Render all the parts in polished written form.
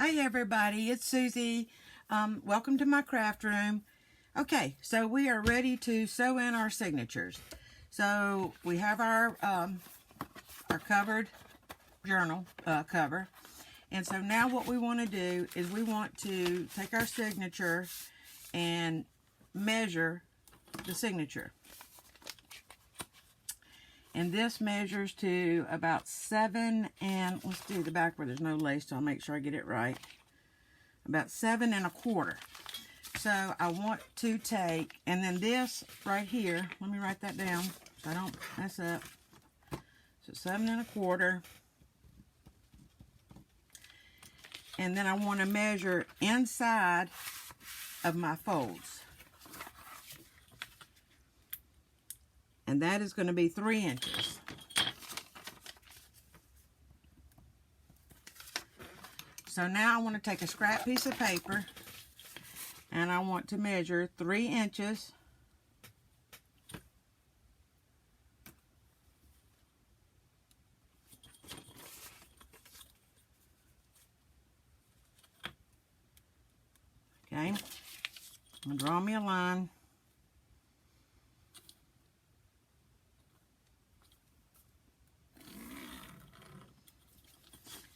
Hi everybody, it's Susie. Welcome to my craft room. Okay, so we are ready to sew in our signatures. So we have our covered journal cover. And so now what we want to do is we want to take our signature and measure the signature. And this measures to about 7 and, let's do the back where there's no lace, so I'll make sure I get it right. About 7 1/4. So I want to take, and then this right here, let me write that down so I don't mess up. So 7 1/4. And then I want to measure inside of my folds. And that is going to be 3 inches. So now I want to take a scrap piece of paper and I want to measure 3 inches . Okay, I'm going to draw me a line.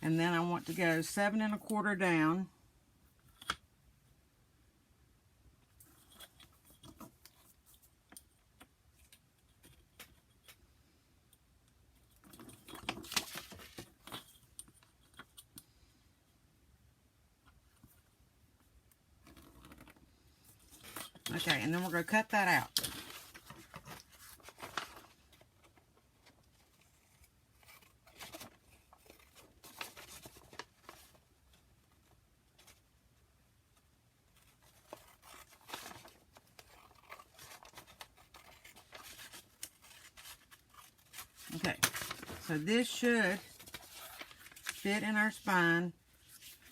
And then I want to go 7 1/4 down. Okay, and then we're going to cut that out. Okay, so this should fit in our spine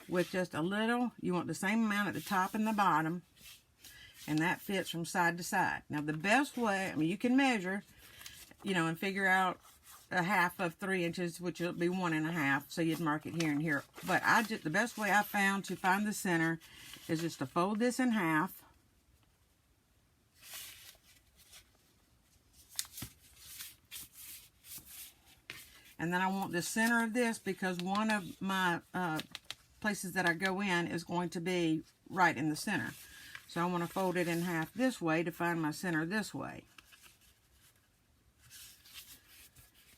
with just a little. You want the same amount at the top and the bottom, and that fits from side to side. Now the best way, I mean, you can measure, and figure out a half of 3 inches, which will be 1 1/2, so you'd mark it here and here. But the best way I found to find the center is just to fold this in half. And then I want the center of this because one of my places that I go in is going to be right in the center. So I want to fold it in half this way to find my center this way.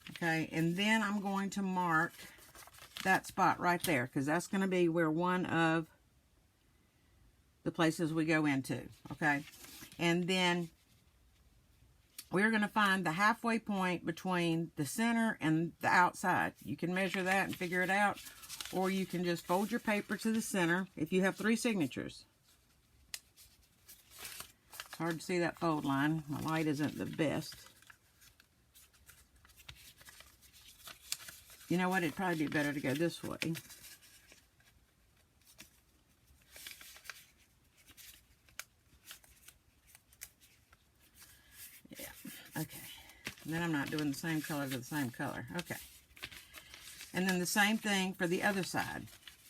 Okay, and then I'm going to mark that spot right there because that's going to be where one of the places we go into. Okay, and then we're going to find the halfway point between the center and the outside. You can measure that and figure it out, or you can just fold your paper to the center if you have 3 signatures. It's hard to see that fold line. My light isn't the best. You know what? It'd probably be better to go this way. Yeah, okay. And then I'm not doing the same color to the same color. Okay. And then the same thing for the other side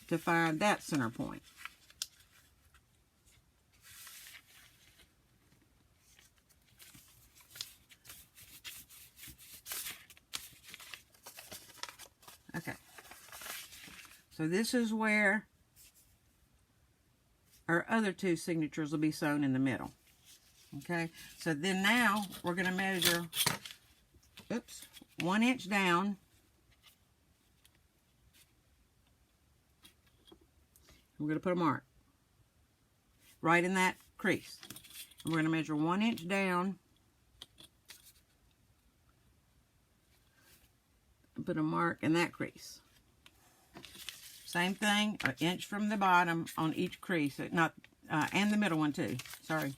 to find that center point. Okay. So this is where our other 2 signatures will be sewn in the middle. Okay. So then now we're going to measure, 1 inch down. We're going to put a mark right in that crease. And we're going to measure 1 inch down. And put a mark in that crease. Same thing, 1 inch from the bottom on each crease. And the middle one too. Sorry.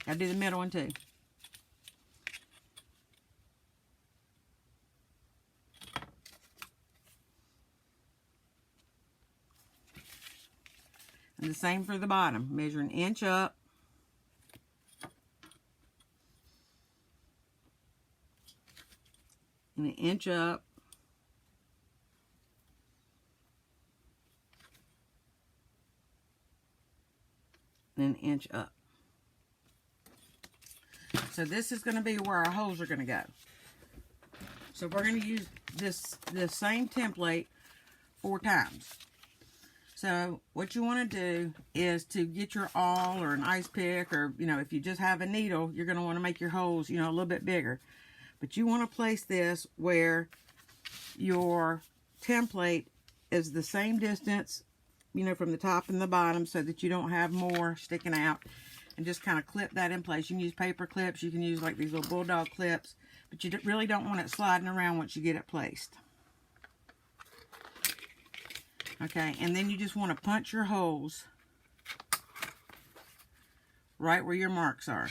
Gotta do the middle one too. And the same for the bottom. Measure 1 inch up. And 1 inch up. and 1 inch up. So this is going to be where our holes are going to go. So we're going to use this same template 4 times. So what you want to do is to get your awl or an ice pick, or if you just have a needle, you're going to want to make your holes a little bit bigger. But you want to place this where your template is the same distance, from the top and the bottom, so that you don't have more sticking out. And just kind of clip that in place. You can use paper clips. You can use like these little bulldog clips. But you really don't want it sliding around once you get it placed. Okay, and then you just want to punch your holes right where your marks are.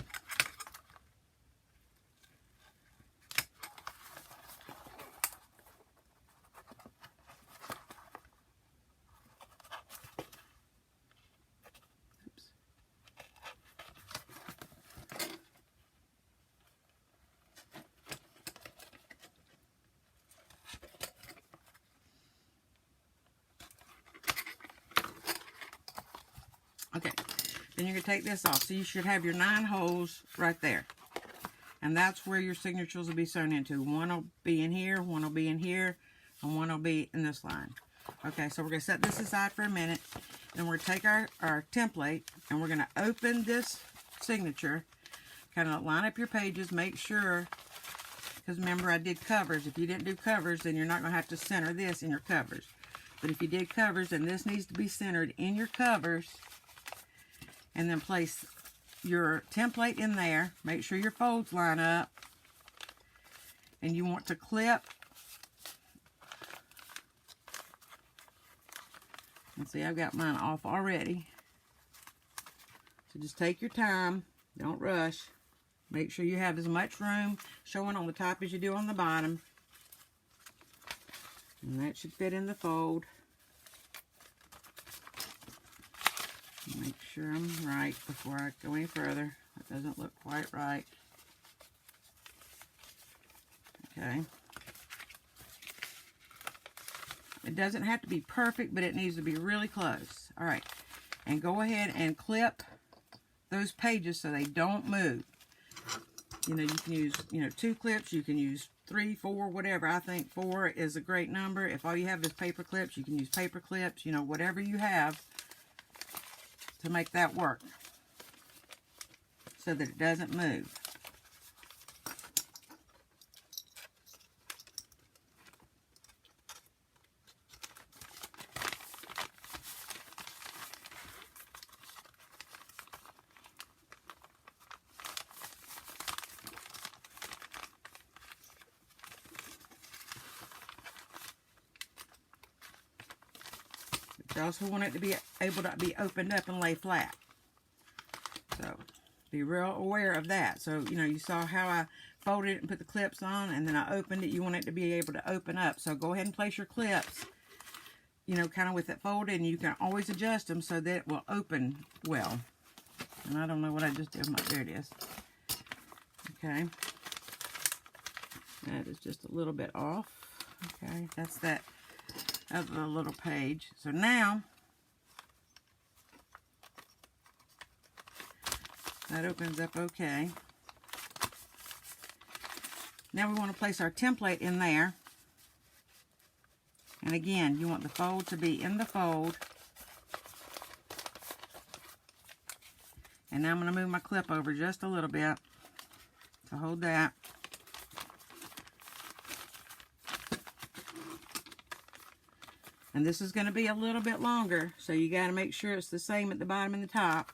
Okay, then you're going to take this off. So you should have your 9 holes right there. And that's where your signatures will be sewn into. One will be in here, one will be in here, and one will be in this line. Okay, so we're going to set this aside for a minute. And we're going to take our template, and we're going to open this signature. Kind of line up your pages, make sure, because remember I did covers. If you didn't do covers, then you're not going to have to center this in your covers. But if you did covers, then this needs to be centered in your covers. And then place your template in there. Make sure your folds line up. And you want to clip. And see, I've got mine off already. So just take your time. Don't rush. Make sure you have as much room showing on the top as you do on the bottom. And that should fit in the fold. Make sure I'm right before I go any further. That doesn't look quite right. Okay. It doesn't have to be perfect, but it needs to be really close. All right. And go ahead and clip those pages so they don't move. You can use, 2 clips. You can use 3, 4, whatever. I think 4 is a great number. If all you have is paper clips, you can use paper clips. Whatever you have to make that work so that it doesn't move. You also want it to be able to be opened up and lay flat. So be real aware of that. So, you saw how I folded it and put the clips on, and then I opened it. You want it to be able to open up. So go ahead and place your clips, kind of with it folded, and you can always adjust them so that it will open well. And I don't know what I just did. There it is. Okay. That is just a little bit off. Okay, that's that. That's a little page. So now, that opens up okay. Now we want to place our template in there. And again, you want the fold to be in the fold. And now I'm going to move my clip over just a little bit to hold that. And this is going to be a little bit longer, so you got to make sure it's the same at the bottom and the top.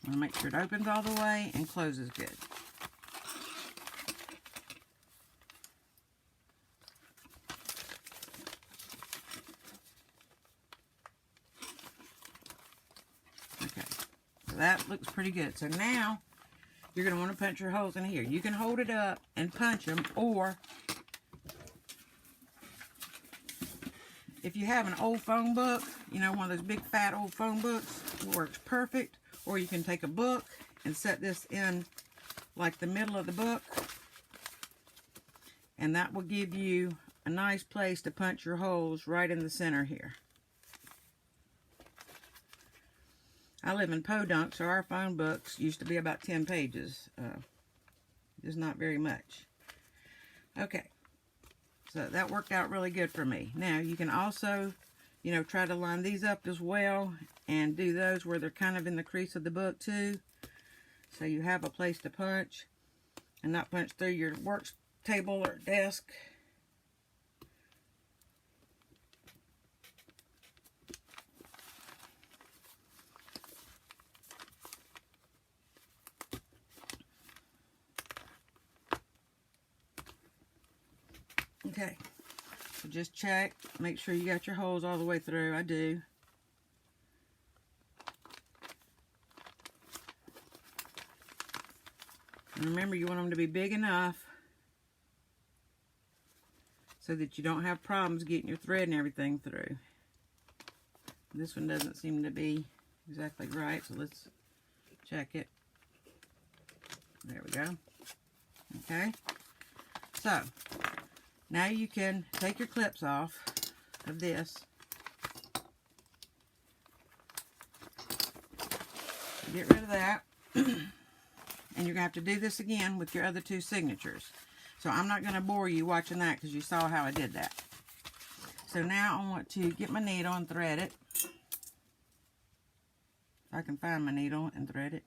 And make sure it opens all the way and closes good. Okay, so that looks pretty good. So now you're going to want to punch your holes in here. You can hold it up and punch them, or if you have an old phone book, you know, one of those big fat old phone books, works perfect. Or you can take a book and set this in like the middle of the book, and that will give you a nice place to punch your holes right in the center here. I live in Podunk, so our phone books used to be about 10 pages. Just not very much. Okay, so that worked out really good for me. Now, you can also, you know, try to line these up as well and do those where they're kind of in the crease of the book too. So you have a place to punch and not punch through your work table or desk. Okay, so just check, make sure you got your holes all the way through. I do. And remember, you want them to be big enough so that you don't have problems getting your thread and everything through. This one doesn't seem to be exactly right, so let's check it. There we go. Okay, so now you can take your clips off of this. Get rid of that. And you're going to have to do this again with your other two signatures. So I'm not going to bore you watching that because you saw how I did that. So now I want to get my needle and thread it. If I can find my needle and thread it.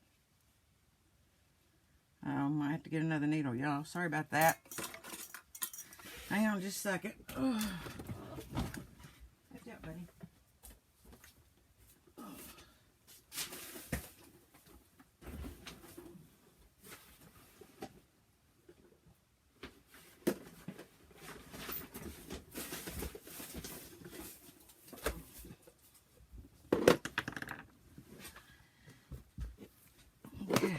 I might have to get another needle, y'all. Sorry about that. Hang on just a second. Oh. Watch out, buddy. Okay.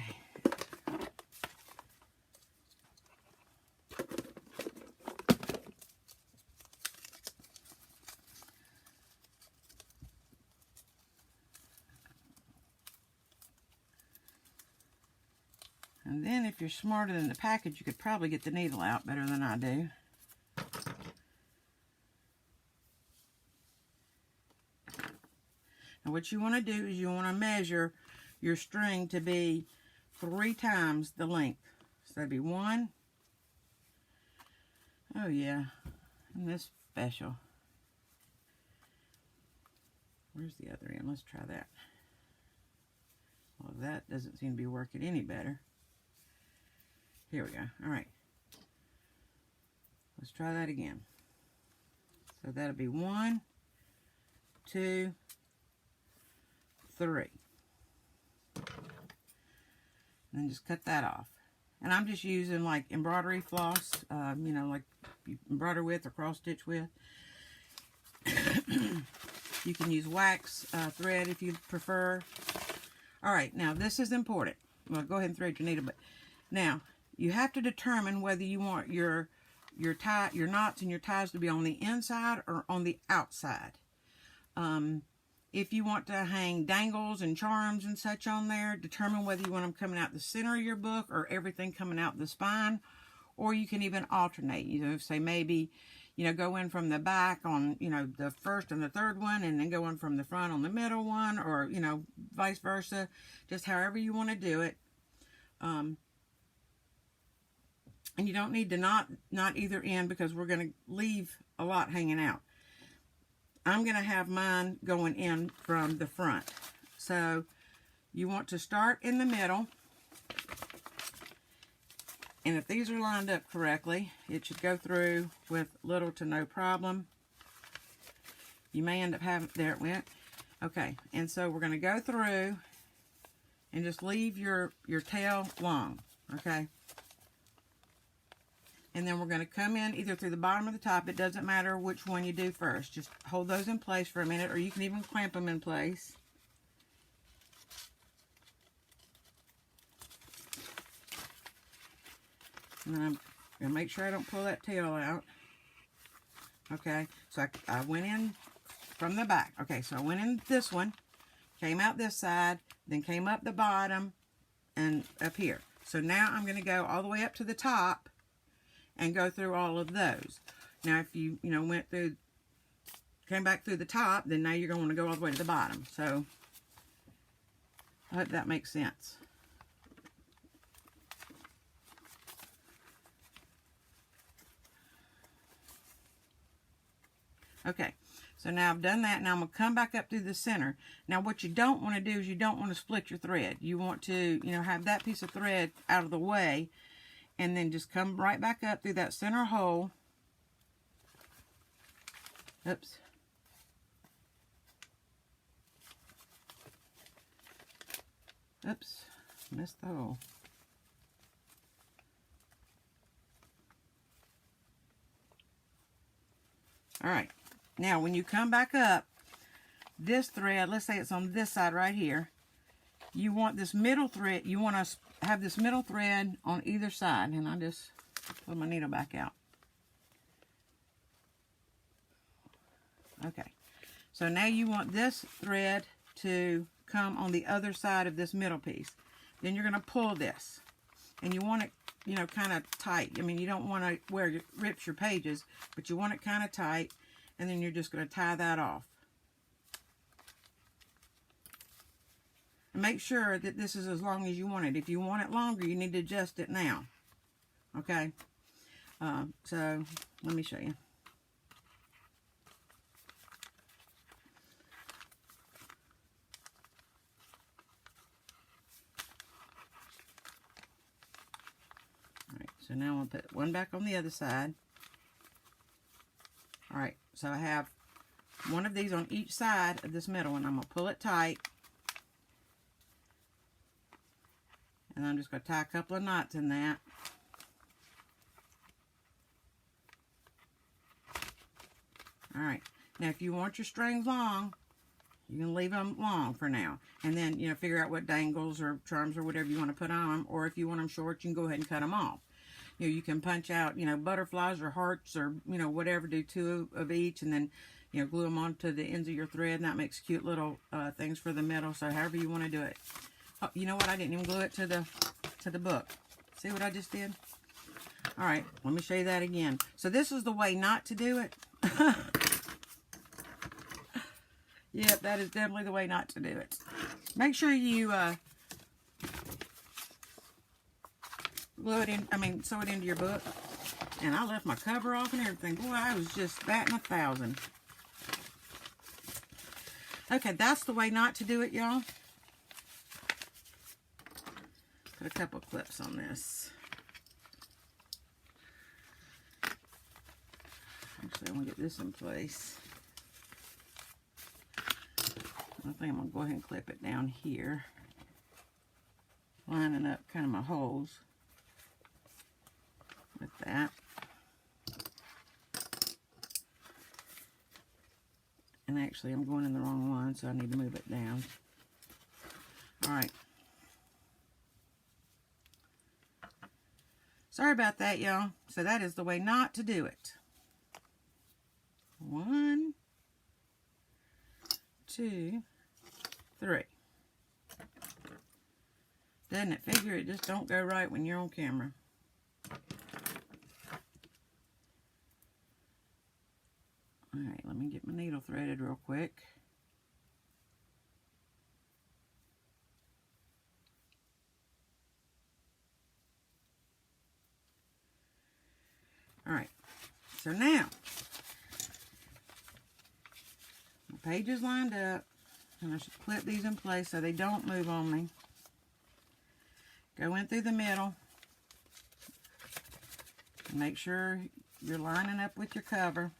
And then if you're smarter than the package, you could probably get the needle out better than I do. Now what you want to do is you want to measure your string to be 3 times the length. So that'd be 1. Oh yeah, and this special. Where's the other end? Let's try that. Well, that doesn't seem to be working any better. Here we go. All right. Let's try that again. So that'll be 1, 2, 3. And then just cut that off. And I'm just using like embroidery floss, you know, like you embroider with or cross stitch with. You can use wax thread if you prefer. All right, now this is important. Well, go ahead and thread your needle, but now you have to determine whether you want your knots and your ties to be on the inside or on the outside. If you want to hang dangles and charms and such on there, determine whether you want them coming out the center of your book or everything coming out the spine, or you can even alternate. You know, say maybe, you know, go in from the back on, you know, the first and the third one, and then go in from the front on the middle one, or, you know, vice versa. Just however you want to do it. And you don't need to knot either end because we're going to leave a lot hanging out. I'm going to have mine going in from the front. So you want to start in the middle. And if these are lined up correctly, it should go through with little to no problem. You may end up having, there it went. Okay, and so we're going to go through and just leave your tail long, okay? And then we're going to come in either through the bottom or the top. It doesn't matter which one you do first. Just hold those in place for a minute, or you can even clamp them in place. And then I'm going to make sure I don't pull that tail out. Okay, so I went in from the back. Okay, so I went in this one, came out this side, then came up the bottom and up here. So now I'm going to go all the way up to the top and go through all of those. Now if you went through, came back through the top, then now you're going to want to go all the way to the bottom. So I hope that makes sense. Okay, so now I've done that. Now I'm going to come back up through the center. Now what you don't want to do is you don't want to split your thread. You want to, have that piece of thread out of the way, and then just come right back up through that center hole. Oops. Oops, missed the hole. All right. Now, when you come back up, this thread, let's say it's on this side right here, you want this middle thread, you want to have this middle thread on either side. And I just pull my needle back out. Okay. So now you want this thread to come on the other side of this middle piece. Then you're going to pull this. And you want it, kind of tight. I mean, you don't want to where it rips your pages, but you want it kind of tight. And then you're just going to tie that off. And make sure that this is as long as you want it. If you want it longer, you need to adjust it now. Okay? So, let me show you. Alright, so now I'm going to put one back on the other side. Alright, so I have one of these on each side of this middle one. I'm going to pull it tight. And I'm just going to tie a couple of knots in that. Alright, now if you want your strings long, you can leave them long for now. And then, figure out what dangles or charms or whatever you want to put on them. Or if you want them short, you can go ahead and cut them off. You can punch out, butterflies or hearts or, whatever, do two of each, and then, glue them onto the ends of your thread, and that makes cute little things for the middle. So however you want to do it. Oh, you know what? I didn't even glue it to the book. See what I just did? All right, let me show you that again. So this is the way not to do it. Yep, that is definitely the way not to do it. Make sure you glue it in, sew it into your book. And I left my cover off and everything. Boy, I was just batting 1,000. Okay, that's the way not to do it, y'all. Put a couple clips on this. Actually, I'm going to get this in place. I think I'm going to go ahead and clip it down here. Lining up kind of my holes with that. And actually, I'm going in the wrong one, so I need to move it down. Alright. Sorry about that, y'all. So that is the way not to do it. 1, 2, 3. Doesn't it figure it just don't go right when you're on camera? Alright, let me get my needle threaded real quick. Alright, so now, my page is lined up, and I should clip these in place so they don't move on me. Go in through the middle, and make sure you're lining up with your cover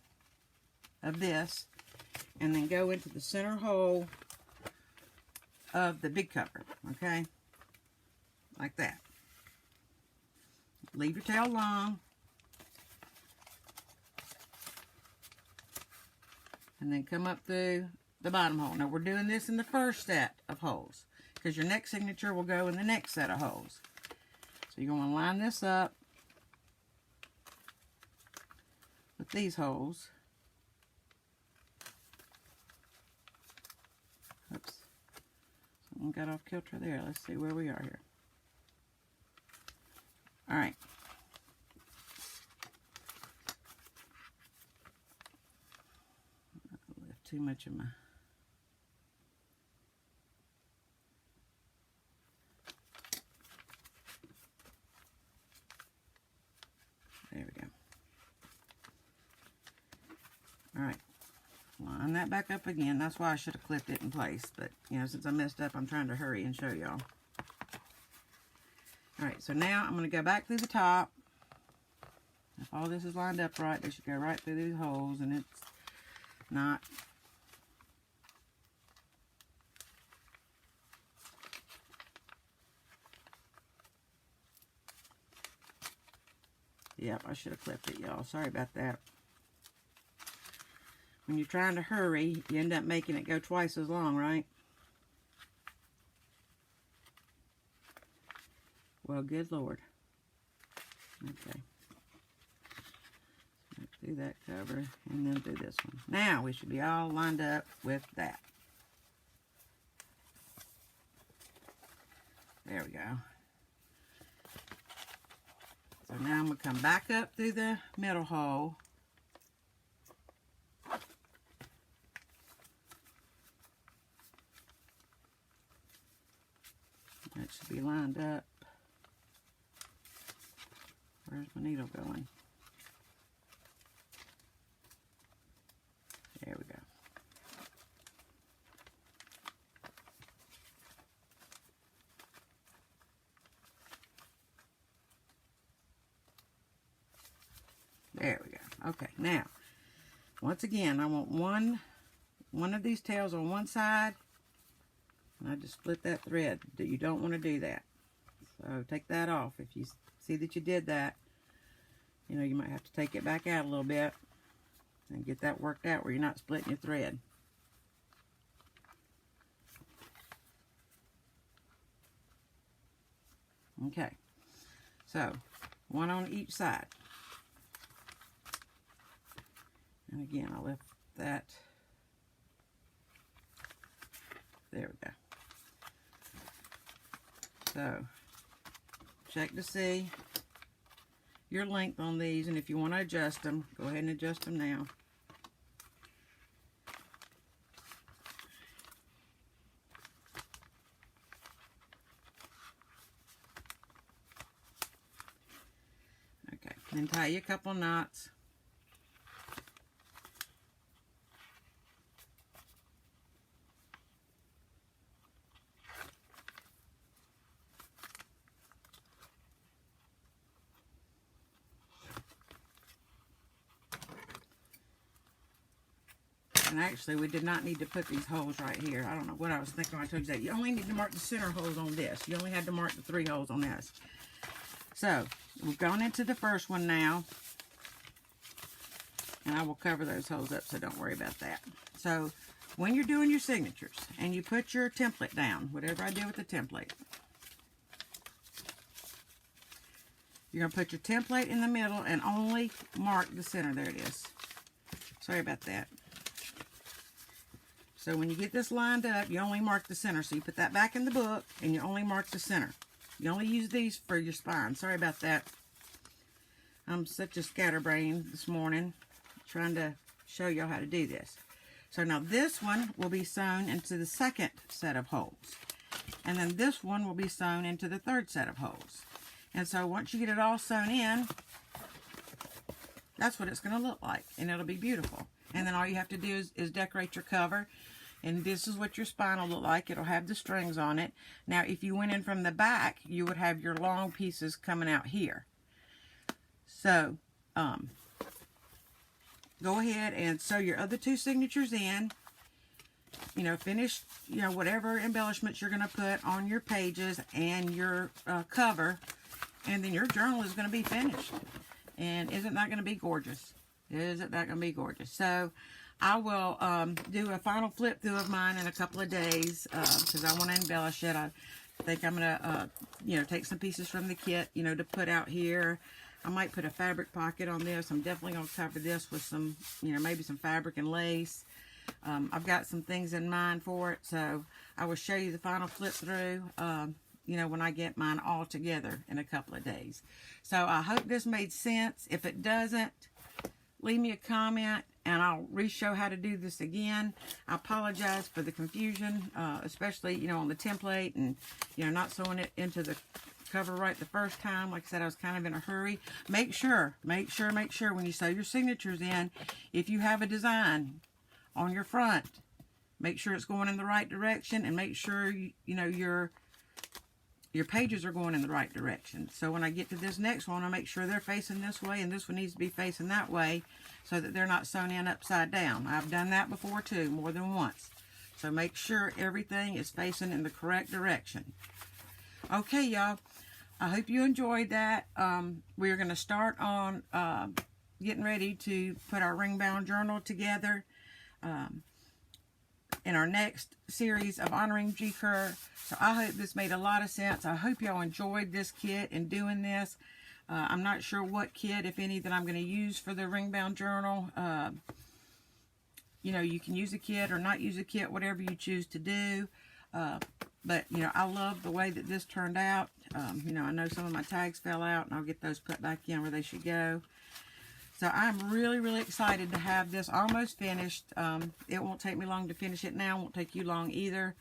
of this, and then go into the center hole of the big cover, okay? Like that. Leave your tail long. And then come up through the bottom hole. Now we're doing this in the first set of holes, because your next signature will go in the next set of holes. So you're going to line this up these holes. Oops. Someone got off kilter there. Let's see where we are here. All right. I left too much of my... There we go. All right. Line that back up again. That's why I should have clipped it in place. But, you know, since I messed up, I'm trying to hurry and show y'all. Alright, so now I'm going to go back through the top. If all this is lined up right, they should go right through these holes, and it's not. Yep, I should have clipped it, y'all. Sorry about that. When you're trying to hurry, you end up making it go twice as long, right? Well, good Lord. Okay. So do that cover and then do this one. Now we should be all lined up with that. There we go. So now I'm going to come back up through the middle hole. That should be lined up. Where's my needle going? There we go. There we go. Okay, now, once again, I want one of these tails on one side, and I just split that thread. You don't want to do that. So take that off. If you see that you did that, you know, you might have to take it back out a little bit and get that worked out where you're not splitting your thread. Okay, so one on each side. And again, I left that. There we go. So, check to see your length on these, and if you want to adjust them, go ahead and adjust them now. Okay, then tie you a couple knots. And actually, we did not need to put these holes right here. I don't know what I was thinking when I told you that. You only need to mark the center holes on this. You only had to mark the 3 holes on this. So, we've gone into the first one now. And I will cover those holes up, so don't worry about that. So, when you're doing your signatures, and you put your template down, whatever I do with the template, you're going to put your template in the middle and only mark the center. There it is. Sorry about that. So when you get this lined up, you only mark the center. So you put that back in the book, and you only mark the center. You only use these for your spine. Sorry about that. I'm such a scatterbrain this morning, trying to show y'all how to do this. So now this one will be sewn into the second set of holes. And then this one will be sewn into the third set of holes. And so once you get it all sewn in, that's what it's going to look like. And it'll be beautiful. And then all you have to do is decorate your cover. And this is what your spine will look like. It'll have the strings on it. Now, if you went in from the back, you would have your long pieces coming out here. So, go ahead and sew your other 2 signatures in. You know, finish, you know, whatever embellishments you're going to put on your pages and your cover. And then your journal is going to be finished. And isn't that going to be gorgeous? Isn't that going to be gorgeous? So, I will do a final flip through of mine in a couple of days because I want to embellish it. I think I'm going to, you know, take some pieces from the kit, you know, to put out here. I might put a fabric pocket on this. I'm definitely going to cover this with some, maybe some fabric and lace. I've got some things in mind for it, so I will show you the final flip through, when I get mine all together in a couple of days. So I hope this made sense. If it doesn't, leave me a comment and I'll re-show how to do this again. I apologize for the confusion, especially, on the template and, not sewing it into the cover right the first time. Like I said, I was kind of in a hurry. Make sure when you sew your signatures in, if you have a design on your front, make sure it's going in the right direction, and make sure your pages are going in the right direction. So when I get to this next one, I'll make sure they're facing this way, and this one needs to be facing that way so that they're not sewn in upside down. I've done that before too, more than once. So make sure everything is facing in the correct direction. Okay, y'all. I hope you enjoyed that. We're going to start on getting ready to put our ring bound journal together in our next series of honoring G. Kerr. So I hope this made a lot of sense. I hope y'all enjoyed this kit and doing this. I'm not sure what kit, if any, that I'm going to use for the ring bound journal. You can use a kit or not use a kit, whatever you choose to do. But, I love the way that this turned out. I know some of my tags fell out, and I'll get those put back in where they should go. So I'm really, really excited to have this almost finished. It won't take me long to finish it now. It won't take you long either.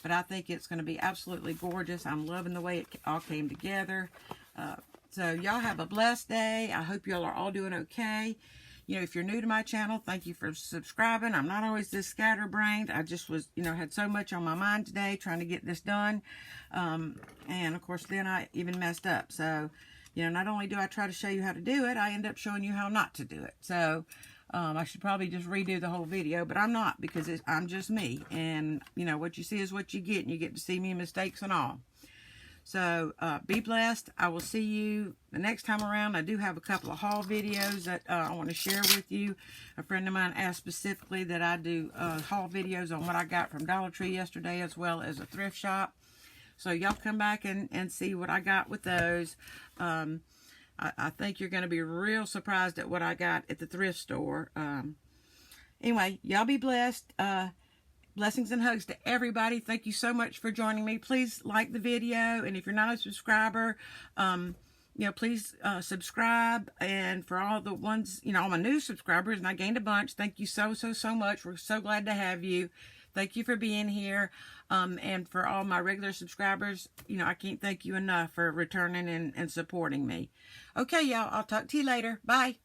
But I think it's going to be absolutely gorgeous. I'm loving the way it all came together. So y'all have a blessed day. I hope y'all are all doing okay. If you're new to my channel, thank you for subscribing. I'm not always this scatterbrained. I just was, had so much on my mind today trying to get this done. And, of course, then I even messed up. So, not only do I try to show you how to do it, I end up showing you how not to do it. So, I should probably just redo the whole video, but I'm not, because I'm just me. And, what you see is what you get, and you get to see me mistakes and all. So, be blessed. I will see you the next time around. I do have a couple of haul videos that I want to share with you. A friend of mine asked specifically that I do haul videos on what I got from Dollar Tree yesterday, as well as a thrift shop. So, y'all come back and see what I got with those. I think you're going to be real surprised at what I got at the thrift store. Anyway, y'all be blessed. Blessings and hugs to everybody. Thank you so much for joining me. Please like the video, and if you're not a subscriber, please subscribe. And for all the ones, all my new subscribers, and I gained a bunch, thank you so much. We're so glad to have you. Thank you for being here. And for all my regular subscribers, I can't thank you enough for returning and supporting me. Okay, y'all, I'll talk to you later. Bye.